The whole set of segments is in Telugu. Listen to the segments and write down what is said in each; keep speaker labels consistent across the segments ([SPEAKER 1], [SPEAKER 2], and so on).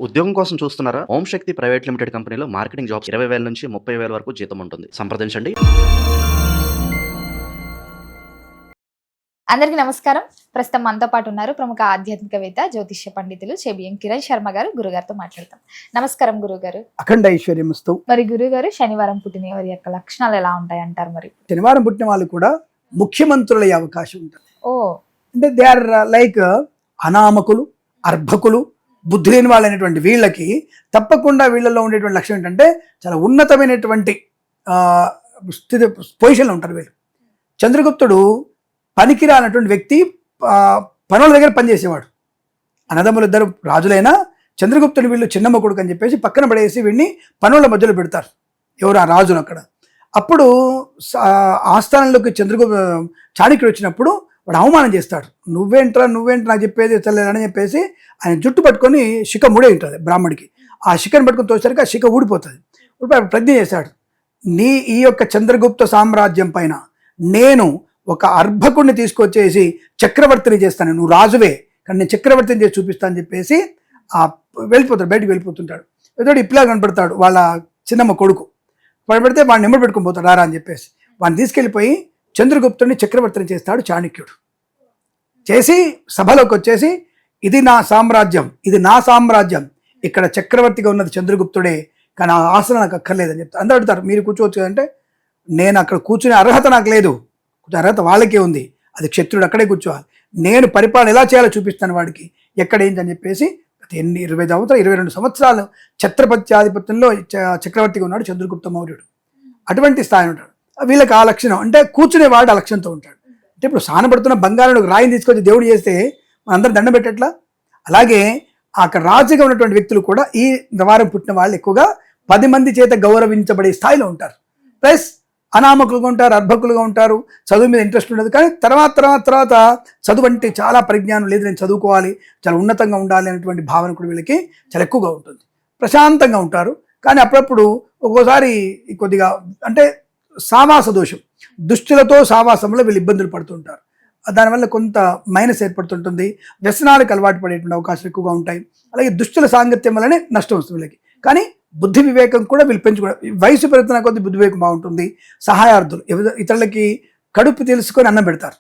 [SPEAKER 1] ఉద్యోగం కోసం చూస్తున్నారా? ఓం శక్తి ప్రైవేట్ లిమిటెడ్ కంపెనీలో మార్కెటింగ్ జాబ్స్ 20,000 నుంచి 30,000 వరకు జీతం ఉంటుంది. సంప్రదించండి.
[SPEAKER 2] అందరికీ నమస్కారం. ప్రస్తుతం మనతో పాటు ఉన్నారు ప్రముఖ ఆధ్యాత్మికవేత్త, జ్యోతిష్య పండితులు చెబియం కిరణ్ శర్మ గారు. గురుగారితో మాట్లాడతాం. నమస్కారం గురుగారు.
[SPEAKER 3] అఖండ ఐశ్వర్యమస్తు.
[SPEAKER 2] మరి గురుగారు, శనివారం పుట్టిన వారి యొక్క లక్షణాలు ఎలా ఉంటాయి అంటారు? మరి
[SPEAKER 3] శనివారం పుట్టిన వాళ్ళు కూడా ముఖ్యమంత్రులయ్యే అవకాశం ఉంటుంది. అంటే దే ఆర్ లైక్ అనామకులు, అర్భకులు, బుద్ధి లేని వాళ్ళు అనేటువంటి వీళ్ళకి తప్పకుండా వీళ్ళలో ఉండేటువంటి లక్షణం ఏంటంటే చాలా ఉన్నతమైనటువంటి స్థితి పొజిషన్లో ఉంటారు వీళ్ళు. చంద్రగుప్తుడు పనికిరానటువంటి వ్యక్తి, పనుల దగ్గర పనిచేసేవాడు. అన్నదమ్ములు ఇద్దరు రాజులైనా చంద్రగుప్తుని వీళ్ళు చిన్నమ్మ కొడుకు అని చెప్పేసి పక్కన పడేసి వీడిని పనుల మధ్యలో పెడతారు ఎవరు ఆ రాజులు అక్కడ. అప్పుడు ఆస్థానంలోకి చాణక్యుడు వచ్చినప్పుడు వాడు అవమానం చేస్తాడు. నువ్వేంట్రా నాకు చెప్పేది తెల్లని చెప్పేసి ఆయన జుట్టు పట్టుకొని శిఖ ముడే ఉంటుంది బ్రాహ్మడికి. ఆ శిఖను పట్టుకొని తోసరికి ఆ శిఖ ఊడిపోతుంది. ప్రజ్ఞ చేశాడు, ఈ యొక్క చంద్రగుప్త సామ్రాజ్యం పైన నేను ఒక అర్భకుడిని తీసుకొచ్చేసి చక్రవర్తిని చేస్తాను, నువ్వు రాజువే కానీ నేను చక్రవర్తిని చేసి చూపిస్తాను అని చెప్పేసి వెళ్ళిపోతాడు, బయటికి వెళ్ళిపోతుంటాడు. ఎదుటి ఇప్పులా కనపడతాడు వాళ్ళ చిన్నమ్మ కొడుకు. పడిపెడితే వాడిని నెమ్మడి పెట్టుకుని పోతాడు రారా అని చెప్పేసి. వాడిని తీసుకెళ్ళిపోయి చంద్రగుప్తుడిని చక్రవర్తిని చేస్తాడు చాణక్యుడు. చేసి సభలోకి వచ్చేసి, ఇది నా సామ్రాజ్యం, ఇది నా సామ్రాజ్యం, ఇక్కడ చక్రవర్తిగా ఉన్నది చంద్రగుప్తుడే, కానీ ఆ ఆసనం నాకు అక్కర్లేదని చెప్తారు. అందరూ అడుగుతారు మీరు కూర్చోవచ్చు అంటే, నేను అక్కడ కూర్చునే అర్హత నాకు లేదు, అర్హత వాళ్ళకే ఉంది, అది క్షత్రుడు అక్కడే కూర్చోవాలి, నేను పరిపాలన ఎలా చేయాలో చూపిస్తాను వాడికి, ఎక్కడ ఏంటని చెప్పేసి 22 సంవత్సరాలు ఛత్రపత్యాధిపత్యంలో చక్రవర్తిగా ఉన్నాడు చంద్రగుప్త మౌర్యుడు. అటువంటి స్థాయి ఉంటాడు. వీళ్ళకి ఆ లక్షణం అంటే కూర్చునేవాడు ఆ లక్షణంతో ఉంటాడు. అంటే ఇప్పుడు సానపడుతున్న బంగారం రాయిని తీసుకొచ్చి దేవుడు చేస్తే మనందరం దండం పెట్టట్లా, అలాగే అక్కడ రాజుగా ఉన్నటువంటి వ్యక్తులు కూడా ఈ వారం పుట్టిన వాళ్ళు ఎక్కువగా 10 మంది చేత గౌరవించబడే స్థాయిలో ఉంటారు. ప్లస్ అనామకులుగా ఉంటారు, అర్భకులుగా ఉంటారు, చదువు మీద ఇంట్రెస్ట్ ఉండదు. కానీ తర్వాత చదువు అంటే చాలా పరిజ్ఞానం లేదు, నేను చదువుకోవాలి, చాలా ఉన్నతంగా ఉండాలి అనేటువంటి భావన కూడా వీళ్ళకి చాలా ఎక్కువగా ఉంటుంది. ప్రశాంతంగా ఉంటారు, కానీ అప్పుడప్పుడు ఒక్కోసారి కొద్దిగా అంటే సావాస దోషం, దుష్టులతో సావాసంలో వీళ్ళు ఇబ్బందులు పడుతుంటారు. దానివల్ల కొంత మైనస్ ఏర్పడుతుంటుంది. వ్యసనాలకు అలవాటు పడేటువంటి అవకాశాలు ఎక్కువగా ఉంటాయి. అలాగే దుష్టుల సాంగత్యం వల్లనే నష్టం వస్తుంది వీళ్ళకి. కానీ బుద్ధి వివేకం కూడా వీళ్ళు పెంచుకోవడం, వయసు పెరుగుతున్న కొద్ది బుద్ధి వివేకం బాగుంటుంది. సహాయార్థులు, ఇతరులకి కడుపు తెలుసుకొని అన్నం పెడతారు.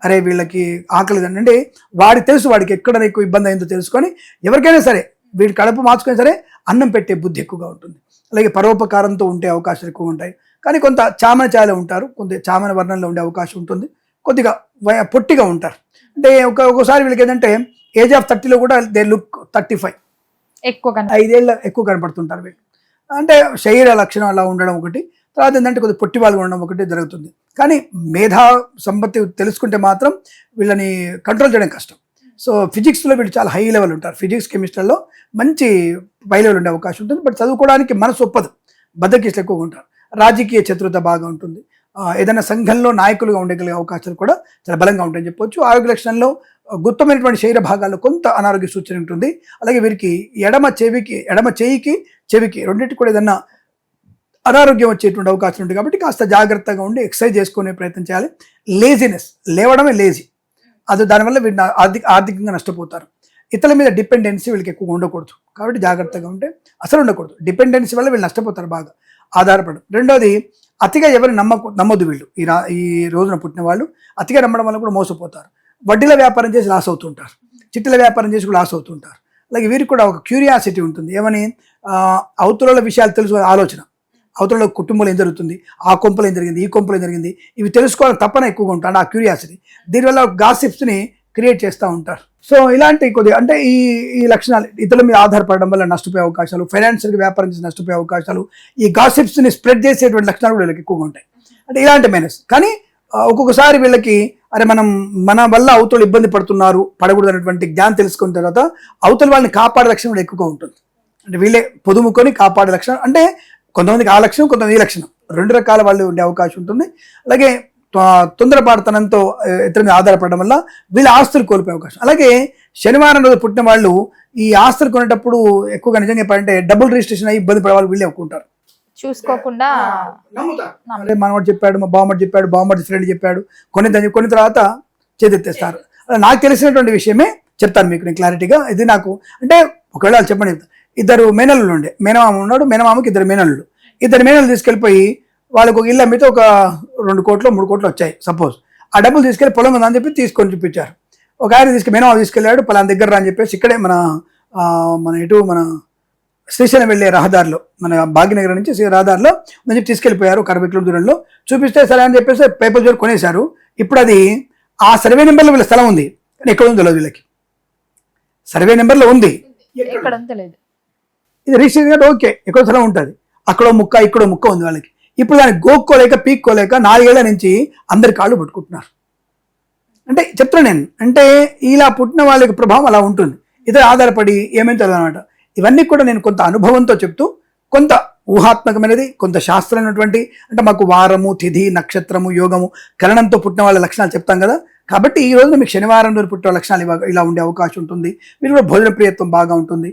[SPEAKER 3] అరే వీళ్ళకి ఆకలి అంటే వాడికి తెలుసు, వాడికి ఎక్కడ ఎక్కువ ఇబ్బంది అయిందో తెలుసుకొని ఎవరికైనా సరే వీడి కడుపు మార్చుకొని సరే అన్నం పెట్టే బుద్ధి ఎక్కువగా ఉంటుంది. అలాగే పరోపకారంతో ఉండే అవకాశాలు ఎక్కువ ఉంటాయి. కానీ కొంత చామన ఛాయలో ఉంటారు, కొంత చామన వర్ణంలో ఉండే అవకాశం ఉంటుంది. కొద్దిగా పొట్టిగా ఉంటారు. అంటే ఒక్కోసారి వీళ్ళకి ఏంటంటే ఏజ్ ఆఫ్ 30లో కూడా దే లుక్ 35, 5 ఏళ్ళ ఎక్కువ కనపడుతుంటారు వీళ్ళు. అంటే శరీర లక్షణం అలా ఉండడం ఒకటి, తర్వాత ఏంటంటే కొద్దిగా పొట్టి వాళ్ళు ఉండడం ఒకటి జరుగుతుంది. కానీ మేధా సంపత్తి తెలుసుకుంటే మాత్రం వీళ్ళని కంట్రోల్ చేయడం కష్టం. సో ఫిజిక్స్లో వీళ్ళు చాలా హై లెవెల్ ఉంటారు. ఫిజిక్స్ కెమిస్ట్రీలో మంచి హై లెవెల్ ఉండే అవకాశం ఉంటుంది. బట్ చదువుకోవడానికి మనసు ఒప్పదు, బద్దకిస్టులు ఎక్కువగా ఉంటారు. రాజకీయ చతురత బాగా ఉంటుంది. ఏదైనా సంఘంలో నాయకులుగా ఉండగలిగే అవకాశాలు కూడా చాలా బలంగా ఉంటాయని చెప్పొచ్చు. ఆరోగ్య లక్షణంలో గుప్తమైనటువంటి శరీర భాగాల్లో కొంత అనారోగ్య సూచన ఉంటుంది. అలాగే వీరికి ఎడమ చేయికి చెవికి రెండింటికి కూడా ఏదన్నా అనారోగ్యం వచ్చేటువంటి అవకాశం ఉంటుంది. కాబట్టి కాస్త జాగ్రత్తగా ఉండి ఎక్సర్సైజ్ చేసుకునే ప్రయత్నం చేయాలి. లేజినెస్, లేవడమే లేజీ, అది దానివల్ల వీళ్ళు ఆర్థికంగా నష్టపోతారు. ఇతరుల మీద డిపెండెన్సీ వీళ్ళకి ఎక్కువ ఉండకూడదు. కాబట్టి జాగ్రత్తగా ఉంటే అసలు ఉండకూడదు. డిపెండెన్సీ వల్ల వీళ్ళు నష్టపోతారు, బాగా ఆధారపడడం. రెండోది, అతిగా ఎవరిని నమ్మొద్దు వీళ్ళు. ఈ రోజున పుట్టిన వాళ్ళు అతిగా నమ్మడం వల్ల కూడా మోసపోతారు. వడ్డీల వ్యాపారం చేసి లాస్ అవుతుంటారు, చిట్టీల వ్యాపారం చేసి కూడా లాస్ అవుతుంటారు. అలాగే వీరికి కూడా ఒక క్యూరియాసిటీ ఉంటుంది. ఏమని, అవతల విషయాలు తెలుసు ఆలోచన, అవతల కుటుంబంలో ఏం జరుగుతుంది, ఆ కొంపలో ఏం జరిగింది, ఈ కొంపలో ఏం జరిగింది, ఇవి తెలుసుకోవాలని తప్పన ఎక్కువగా ఉంటుంది ఆ క్యూరియాసిటీ. దీనివల్ల గాసిప్స్ని క్రియేట్ చేస్తూ ఉంటారు. సో ఇలాంటి కొద్దిగా అంటే ఈ లక్షణాలు ఇతరుల మీద ఆధారపడడం వల్ల నష్టపోయే అవకాశాలు, ఫైనాన్షియల్గా వ్యాపారం చేసి నష్టపోయే అవకాశాలు, ఈ గాసిప్స్ని స్ప్రెడ్ చేసేటువంటి లక్షణాలు కూడా వీళ్ళకి ఎక్కువగా ఉంటాయి. అంటే ఇలాంటి మైనస్. కానీ ఒక్కొక్కసారి వీళ్ళకి అరే మన వల్ల అవతలు ఇబ్బంది పడకూడదు అనేటువంటి జ్ఞానం తెలుసుకున్న తర్వాత అవతల వాళ్ళని కాపాడే లక్షణం కూడా ఎక్కువగా ఉంటుంది. అంటే వీళ్ళే పొదుముకొని కాపాడే లక్షణం. అంటే కొంతమందికి ఆ లక్షణం, కొంతమంది ఈ లక్షణం, 2 రకాల వాళ్ళు ఉండే అవకాశం ఉంటుంది. అలాగే తొందరపాటుతనంతో ఇతర మీద ఆధారపడడం వల్ల వీళ్ళ ఆస్తులు కోల్పోయే అవకాశం. అలాగే శనివారం రోజు పుట్టిన వాళ్ళు ఈ ఆస్తులు కొనేటప్పుడు ఎక్కువగా నిజంగా చెప్పాలంటే డబుల్ రిజిస్ట్రేషన్ అయ్యి ఇబ్బంది పడే వాళ్ళు వీళ్ళే ఎక్కువ ఉంటారు.
[SPEAKER 2] చూసుకోకుండా
[SPEAKER 3] మనవాడు చెప్పాడు, మా బామ్మడి చెప్పాడు, బామ్మడి ఫ్రెండ్ చెప్పాడు, కొన్ని తర్వాత చేతెత్తేస్తారు. నాకు తెలిసినటువంటి విషయమే చెప్తాను మీకు నేను క్లారిటీగా. ఇది నాకు అంటే ఒకవేళ చెప్పండి, ఇద్దరు మేనల్లులు ఉండే, మేనమామ ఉన్నాడు, మేనమామకి ఇద్దరు మేనల్లులు. ఇద్దరు మేనలు తీసుకెళ్ళిపోయి వాళ్ళకు ఒక ఇల్లు అమ్మితే ఒక 2 కోట్లు 3 కోట్లు వచ్చాయి సపోజ్. ఆ డబ్బులు తీసుకెళ్ళి పొలం ఉందని చెప్పి తీసుకొని చూపించారు. ఒక ఆయన మేనమామ తీసుకెళ్ళాడు, పలానా దగ్గర రా అని చెప్పేసి ఇక్కడే మన శ్రీశైలం వెళ్ళే రహదారిలో, మన భాగ్యనగరం నుంచి రహదారిలో అని చెప్పి తీసుకెళ్ళిపోయారు. ఒక 60 కిలోమీటర్ల దూరంలో చూపిస్తే సరే అని చెప్పేసి పేపర్ జోరు కొనేశారు. ఇప్పుడు అది ఆ సర్వే నెంబర్లో వీళ్ళ స్థలం ఉంది, కానీ ఎక్కడ ఉందో తెలియదు వీళ్ళకి. సర్వే నెంబర్లో ఉంది, ఇది రిజిస్ట్రేషన్ ఓకే, ఎక్కడ స్థలం ఉంటుంది, అక్కడో ముక్క ఇక్కడో ముక్క ఉంది వాళ్ళకి. ఇప్పుడు దాన్ని గోక్కోలేక పీక్కోలేక 4 ఏళ్ల నుంచి అందరి కాళ్ళు పట్టుకుంటున్నారు. అంటే చెప్తున్నా నేను, అంటే ఇలా పుట్టిన వాళ్ళకి ప్రభావం అలా ఉంటుంది, ఇతర ఆధారపడి ఏమేమి తెలియదు అనమాట. ఇవన్నీ కూడా నేను కొంత అనుభవంతో చెప్తూ, కొంత ఊహాత్మకమైనది, కొంత శాస్త్రమైనటువంటి, అంటే మాకు వారము, తిథి, నక్షత్రము, యోగము, కరణంతో పుట్టిన వాళ్ళ లక్షణాలు చెప్తాం కదా. కాబట్టి ఈ రోజున మీకు శనివారం రోజు పుట్టిన లక్షణాలు ఇలా ఉండే అవకాశం ఉంటుంది. మీరు కూడా భోజన ప్రియత్వం బాగా ఉంటుంది,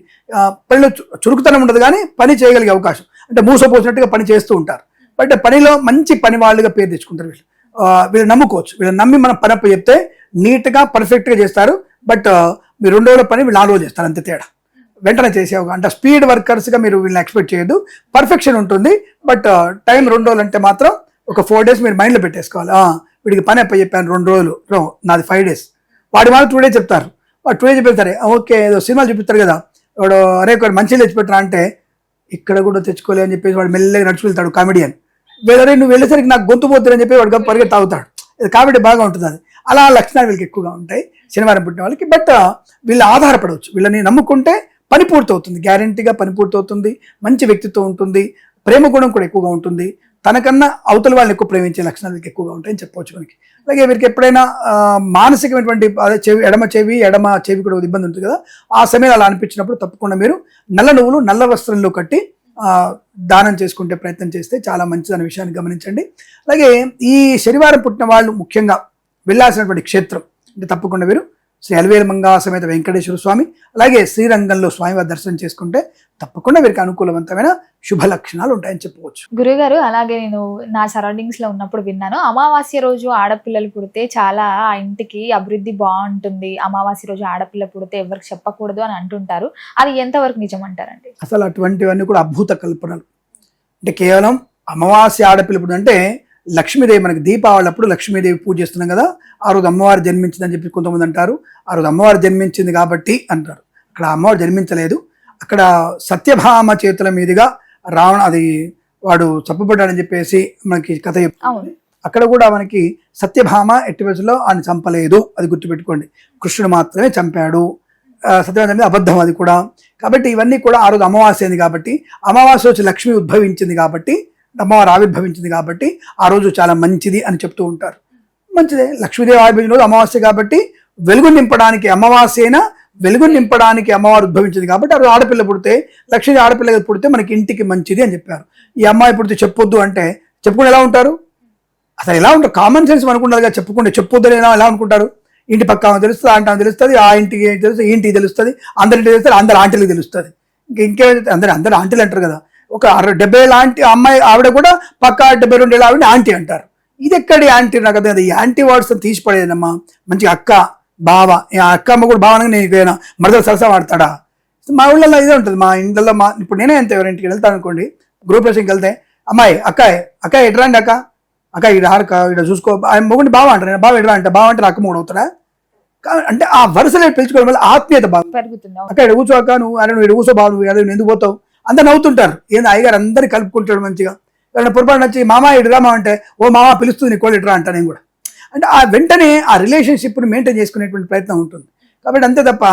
[SPEAKER 3] పనిలో చురుకుతనం ఉండదు కానీ పని చేయగలిగే అవకాశం, అంటే మూసపోసినట్టుగా పని చేస్తూ ఉంటారు. బట్ పనిలో మంచి పని వాళ్ళుగా పేరు తెచ్చుకుంటారు వీళ్ళు నమ్ముకోవచ్చు. వీళ్ళని నమ్మి మనం పని అప్పు చెప్తే నీట్గా పర్ఫెక్ట్గా చేస్తారు. బట్ మీరు 2 రోజుల పని వీళ్ళు 4 రోజులు చేస్తారు, అంతే తేడా. వెంటనే చేసేవి అంటే స్పీడ్ వర్కర్స్గా మీరు వీళ్ళని ఎక్స్పెక్ట్ చేయొద్దు. పర్ఫెక్షన్ ఉంటుంది, బట్ టైం 2 రోజులు అంటే మాత్రం ఒక 4 days మీరు మైండ్లో పెట్టేసుకోవాలి. వీడికి పని అప్ప చెప్పాను 2 రోజులు, నాది 5 days, వాడి వాళ్ళు 2 days చెప్తారు. వాడు 2 days చెప్పేస్తారు, ఓకే ఏదో సినిమాలు చూపిస్తారు కదా, వాడు అరే మంచిగా తెచ్చిపెట్టరా అంటే ఇక్కడ కూడా తెచ్చుకోలే అని చెప్పేసి వాడు మెల్లగా నడుచు వెళ్తాడు కామెడియన్. వేరే నువ్వు వెళ్ళేసరికి నాకు గొంతు పోతుందని చెప్పి వాడు పరిగెత్తి తాగుతాడు. కామెడీ బాగా ఉంటుంది అది. అలా లక్షణాలు వీళ్ళకి ఎక్కువగా ఉంటాయి శనివారం పుట్టిన వాళ్ళకి. బట్ వీళ్ళు ఆధారపడవచ్చు, వీళ్ళని నమ్ముకుంటే పని పూర్తవుతుంది, గ్యారంటీగా పని పూర్తవుతుంది. మంచి వ్యక్తిత్వం ఉంటుంది, ప్రేమ గుణం కూడా ఎక్కువగా ఉంటుంది. తనకన్నా అవతల వాళ్ళని ఎక్కువ ప్రేమించే లక్షణాలు వీళ్ళకి ఎక్కువగా ఉంటాయని చెప్పవచ్చు మనకి. అలాగే వీరికి ఎప్పుడైనా మానసికమైనటువంటి అదే ఎడమ చెవి కూడా ఇబ్బంది ఉంటుంది కదా, ఆ సమయంలో అలా అనిపించినప్పుడు తప్పకుండా మీరు నల్ల నువ్వులు నల్ల వస్త్రంలో కట్టి దానం చేసుకుంటే ప్రయత్నం చేస్తే చాలా మంచిదనే విషయాన్ని గమనించండి. అలాగే ఈ శనివారం పుట్టిన వాళ్ళు ముఖ్యంగా వెళ్ళాల్సినటువంటి క్షేత్రం అంటే తప్పకుండా మీరు శ్రీ అలివేలు మంగా సమేత వెంకటేశ్వర స్వామి, అలాగే శ్రీరంగంలో స్వామివారి దర్శనం చేసుకుంటే తప్పకుండా వీరికి అనుకూలవంతమైన శుభ లక్షణాలు ఉంటాయని చెప్పుకోవచ్చు.
[SPEAKER 2] గురుగారు, అలాగే నేను నా సరౌండింగ్స్ లో ఉన్నప్పుడు విన్నాను, అమావాస్య రోజు ఆడపిల్లలు పుడితే చాలా ఆ ఇంటికి అభివృద్ధి బాగుంటుంది, అమావాస్య రోజు ఆడపిల్ల పుడితే ఎవరికి చెప్పకూడదు అని అంటుంటారు. అది ఎంతవరకు నిజం అంటారండి?
[SPEAKER 3] అసలు అటువంటివన్నీ కూడా అద్భుత కల్పనలు. అంటే కేవలం అమావాస్య ఆడపిల్ల పుడితే అంటే లక్ష్మీదేవి, మనకి దీపావళి అప్పుడు లక్ష్మీదేవి పూజ చేస్తున్నాం కదా, ఆ రోజు అమ్మవారు జన్మించిందని చెప్పి కొంతమంది అంటారు. ఆ రోజు అమ్మవారు జన్మించింది కాబట్టి అంటారు. అక్కడ అమ్మవారు జన్మించలేదు, అక్కడ సత్యభామ చేతుల మీదుగా అది వాడు చంపబడ్డాడని చెప్పేసి మనకి కథ చెప్తుంది. అక్కడ కూడా మనకి సత్యభామ ఎట్టి వయసులో ఆయన చంపలేదు, అది గుర్తుపెట్టుకోండి. కృష్ణుడు మాత్రమే చంపాడు. సత్యభామ అనేది అబద్ధం అది కూడా. కాబట్టి ఇవన్నీ కూడా ఆ రోజు అమావాస్య అయింది కాబట్టి, అమావాస్య వచ్చి లక్ష్మి ఉద్భవించింది కాబట్టి, అమ్మవారు ఆవిర్భవించింది కాబట్టి ఆ రోజు చాలా మంచిది అని చెప్తూ ఉంటారు. మంచిదే, లక్ష్మీదేవి ఆవిర్భవించిన రోజు అమావాస్య కాబట్టి వెలుగు నింపడానికి అమావాస్యైనా వెలుగు నింపడానికి అమ్మవారు ఉద్భవించింది కాబట్టి ఆ రోజు ఆడపిల్ల పుడితే, లక్ష్మీ ఆడపిల్ల పుడితే మనకి ఇంటికి మంచిది అని చెప్పారు. ఈ అమ్మాయి పుడితే చెప్పొద్దు అంటే చెప్పుకుని ఎలా ఉంటారు? అసలు ఎలా ఉంటారు? కామన్ సెన్స్ అనుకుంటారు, చెప్పుకుంటే చెప్పొద్దు ఎలా అనుకుంటారు? ఇంటి పక్క తెలుస్తుంది, ఆంటీ తెలుస్తుంది, ఆ ఇంటికి తెలుస్తుంది, ఈ ఇంటికి తెలుస్తుంది, అందరింటికి తెలుస్తుంది, అందరు ఆంటీలకు తెలుస్తుంది. ఇంకేమైతే అందరు ఆంటీలు అంటారు కదా. ఒక 70 ఏళ్ళ ఆంటీ అమ్మాయి ఆవిడ కూడా పక్క 72 ఏళ్ళ ఆవిడ ఆంటీ అంటారు. ఇది ఎక్కడి ఆంటీ? నాకు అదే ఈ యాంటీ వర్డ్స్ తీసిపడేదమ్మా. మంచిగా అక్క బావ, అక్క అమ్మ కూడా బావనగా నేను మరదలు సరసా వాడతాడా? మా ఊళ్ళల్లో ఇదే ఉంటుంది. మా ఇంట్లో ఇప్పుడు నేనే అంతే, ఎవరింటికి వెళ్తాను అనుకోండి, గ్రూప్ రేసింగ్కి వెళ్తే అమ్మాయి అక్క ఎట్రాండి అక్క ఇక్కడ చూసుకో, ఆయన మొగుండి బావ అంటారు, నేను బావ ఎట్రా అంటే బావ అంటే అక్క మొగుడు అవుతాడా? అంటే ఆ వరుసలో పిలుచుకోవడం వల్ల ఆత్మీయత బాగా పెరుగుతుంది. అక్క ఇక్కడ కూర్చో, అక్క నువ్వు ఇక్కడ కూర్చో బావ, నువ్వు ఎందుకు పోతావు? అందరు నవ్వుతుంటారు. ఏంది అయ్యగారు అందరినీ కలుపుకుంటాడు మంచిగా. ఎవరైనా పొరపాటు నచ్చి మామ ఇటురామా అంటే ఓ మామ పిలుస్తుంది నీ కోళ్ళు ఇటురా అంటా నేను కూడా. అంటే ఆ వెంటనే ఆ రిలేషన్షిప్ని మెయింటైన్ చేసుకునేటువంటి ప్రయత్నం ఉంటుంది. కాబట్టి అంతే తప్ప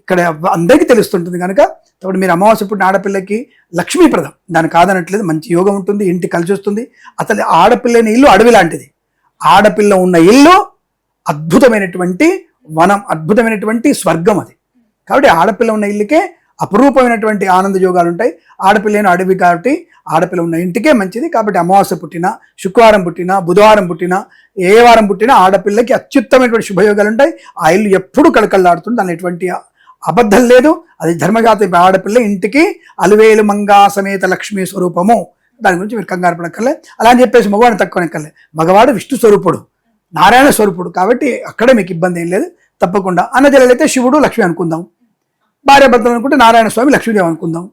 [SPEAKER 3] ఇక్కడ అందరికీ తెలుస్తుంటుంది కనుక ఇప్పుడు మీరు అమావాస్య పుట్టిన ఆడపిల్లకి లక్ష్మీప్రదం, దాని కాదనట్లేదు, మంచి యోగం ఉంటుంది, ఇంటి కలిసి వస్తుంది. అసలు ఆడపిల్లని ఇల్లు అడవి లాంటిది. ఆడపిల్ల ఉన్న ఇల్లు అద్భుతమైనటువంటి వనం, అద్భుతమైనటువంటి స్వర్గం అది. కాబట్టి ఆడపిల్ల ఉన్న ఇల్లుకే అపురూపమైనటువంటి ఆనంద యోగాలు ఉంటాయి. ఆడపిల్లని అడవి కాబట్టి ఆడపిల్ల ఉన్న ఇంటికే మంచిది. కాబట్టి అమావాస్య పుట్టినా, శుక్రవారం పుట్టినా, బుధవారం పుట్టినా, ఏ వారం పుట్టినా ఆడపిల్లకి అత్యుత్తమైనటువంటి శుభయోగాలు ఉంటాయి. ఆ ఇల్లు ఎప్పుడు కళకళలాడుతుంది, దాని ఎటువంటి అబద్ధం లేదు. అది ధర్మజాత ఆడపిల్ల ఇంటికి అలివేలు మంగా సమేత లక్ష్మీ స్వరూపము. దాని గురించి మీరు కంగారు పడక్కర్లే. అలా అని చెప్పేసి మగవాడిని తక్కువ ఎక్కర్లే. మగవాడు విష్ణు స్వరూపుడు, నారాయణ స్వరూపుడు. కాబట్టి అక్కడే మీకు ఇబ్బంది ఏం లేదు. తప్పకుండా అన్నజల్లైతే శివుడు లక్ష్మి అనుకుందాం. భార్యాభర్తలు అనుకుంటే నారాయణ స్వామి లక్ష్మీదేవి అనుకుందాం,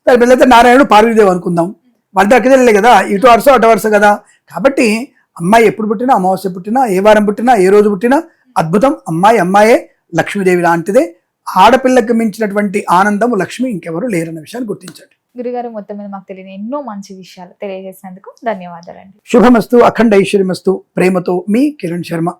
[SPEAKER 3] దాని పిల్లలైతే నారాయణుడు పార్వతీదేవి అనుకుందాం. వాళ్ళ దగ్గరే కదా, ఇటు వరుస అటు వరుస కదా. కాబట్టి అమ్మాయి ఎప్పుడు పుట్టినా, అమావాస్య పుట్టినా, ఏ వారం పుట్టినా, ఏ రోజు పుట్టినా అద్భుతం. అమ్మాయే లక్ష్మీదేవి లాంటిదే. ఆడపిల్లకి మించినటువంటి ఆనందము లక్ష్మి ఇంకెవరు లేరన్న విషయాన్ని గుర్తించండి.
[SPEAKER 2] గురుగారు, మొత్తం మీద మాకు తెలియని ఎన్నో మంచి విషయాలు తెలియజేసినందుకు ధన్యవాదాలండి.
[SPEAKER 3] శుభమస్తు, అఖండ ఐశ్వర్యమస్తు. ప్రేమతో మీ కిరణ్ శర్మ.